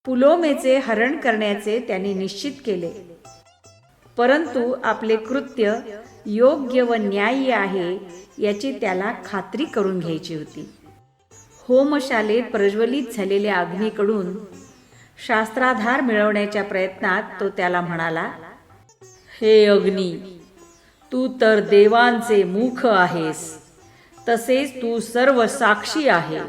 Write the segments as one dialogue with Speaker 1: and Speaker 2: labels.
Speaker 1: पुलोमेचे हरण करण्याचे त्यांनी निश्चित केले, परंतु आपले कृत्य योग्य व न्याय्य आहे याची त्याला खात्री करून घ्यायची होती. होमशालेत प्रज्वलित झालेल्या अग्नीकडून शास्त्राधार मिळवण्याच्या प्रयत्नात तो त्याला म्हणाला, हे अग्नी, तू तर देवांचे मुख आहेस, तसेच तू सर्व साक्षी आहे.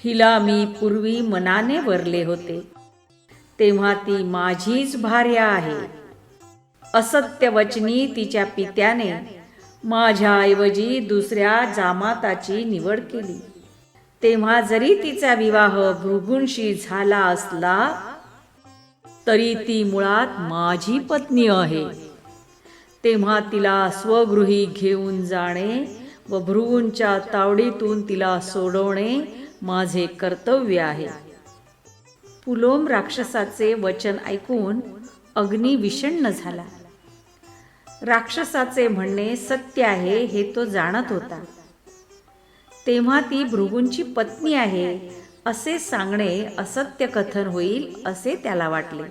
Speaker 1: हिला मी पूर्वी मनाने वरले होते, तेव्हा ती माझीच भार्या आहे. असत्यवचनी तिच्या पित्याने माझ्याऐवजी दुसऱ्या जामाताची निवड केली, तेव्हा जरी तिचा विवाह भृगूंशी झाला असला तरी ती मुळात माझी पत्नी आहे. तेव्हा तिला स्वगृही घेऊन जाणे व भृगूंच्या तावडीतून तिला सोडवणे माझे कर्तव्य आहे. पुलोम राक्षसाचे वचन ऐकून अग्नी विषण्ण झाला. राक्षसाचे म्हणणे सत्य आहे हे तो जाणत होता. तेव्हा ती भृगूंची पत्नी आहे असे सांगणे असत्य कथन होईल असे त्याला वाटले.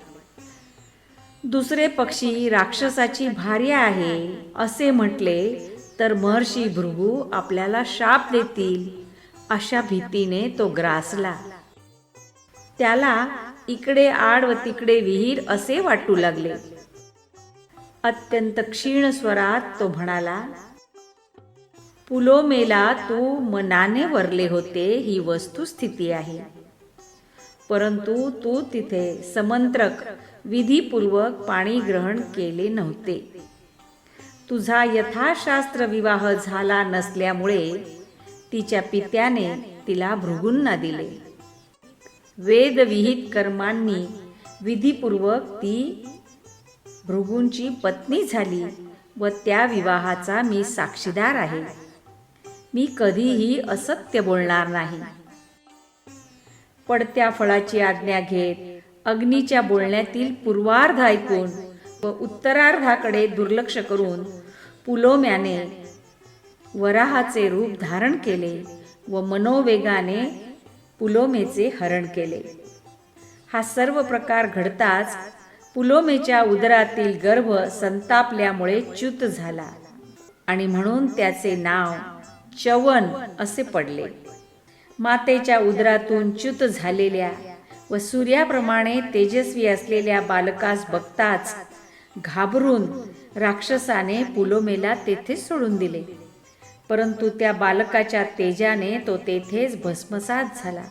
Speaker 1: दुसरे पक्षी राक्षसाची भार्या आहे असे म्हटले तर महर्षी भृगू आपल्याला शाप देतील अशा भीतीने तो ग्रासला. त्याला इकडे आड व तिकडे विहीर असे वाटू लागले. अत्यंत क्षीण स्वरात तो म्हणाला, पुलोमेला तू मनाने वरले होते ही वस्तुस्थिती आहे, परंतु तू तिथे समंत्रक विधीपूर्वक पाणी ग्रहण केले नव्हते. तुझा यथाशास्त्र विवाह झाला नसल्यामुळे तिच्या पित्याने तिला भृगूंना दिले. वेदविहित कर्मांनी विधीपूर्वक ती भृगूंची पत्नी झाली व त्या विवाहाचा मी साक्षीदार आहे. मी कधीही असत्य बोलणार नाही. पडत्या फळाची आज्ञा घेत अग्नीच्या बोलण्यातील पूर्वार्ध ऐकून व उत्तरार्धाकडे दुर्लक्ष करून पुलोम्याने वराहाचे रूप धारण केले व मनोवेगाने पुलोमेचे हरण केले. हा सर्व प्रकार घडताच पुलोमेच्या उदरातील गर्भ संतापल्यामुळे च्युत झाला आणि म्हणून त्याचे नाव च्यवन असे पडले. मातेच्या उदरातून च्युत झालेल्या व सूर्याप्रमाणे तेजस्वी असलेल्या बालकास बघताच घाबरून राक्षसाने पुलोमेला तेथेच सोडून दिले, परंतु त्या बालकाच्या तेजाने तो तेथेच भस्मसात झाला.